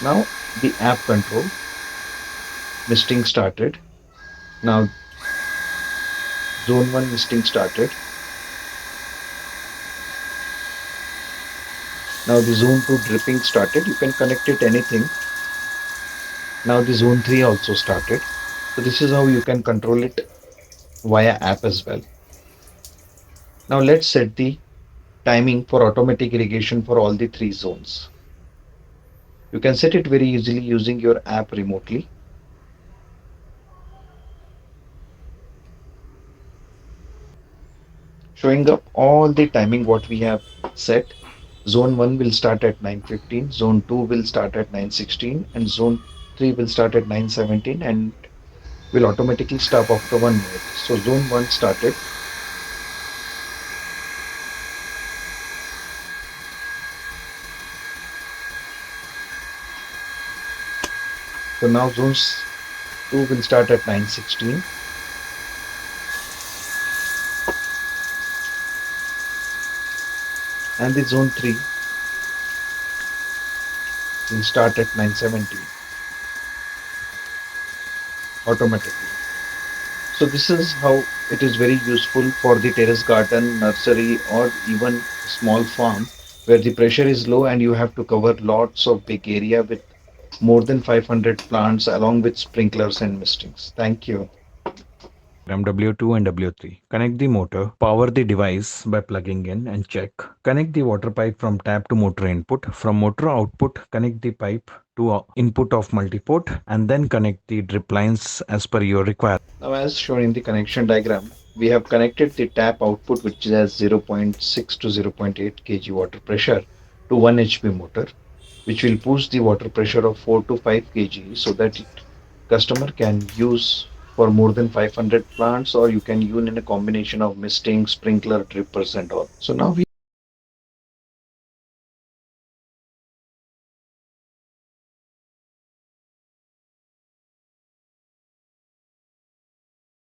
Now the app control, misting started. Now zone 1 misting started. Now the zone 2 dripping started. You can connect it anything. Now the zone 3 also started. So this is how you can control it via app as well. Now let's set the timing for automatic irrigation for all the three zones. You can set it very easily using your app remotely. Showing up all the timing what we have set. Zone 1 will start at 9:15, zone 2 will start at 9:16, and zone 3 will start at 9:17 and will automatically stop after 1 minute. So zone 1 started. So now zone 2 will start at 9:16 and the zone 3 will start at 9:17 automatically. So this is how it is very useful for the terrace garden, nursery, or even small farm where the pressure is low and you have to cover lots of big area with more than 500 plants along with sprinklers and mistings. Thank you. MW2 and W3. Connect the motor, power the device by plugging in and check. Connect the water pipe from tap to motor input. From motor output, connect the pipe to input of multiport and then connect the drip lines as per your requirement. Now, as shown in the connection diagram, we have connected the tap output, which has zero point 0.6 to 0.8 kg water pressure, to 1 HP motor, which will push the water pressure of 4 to 5 kg so that customer can use for more than 500 plants, or you can use in a combination of misting, sprinkler, drippers, and all. So now we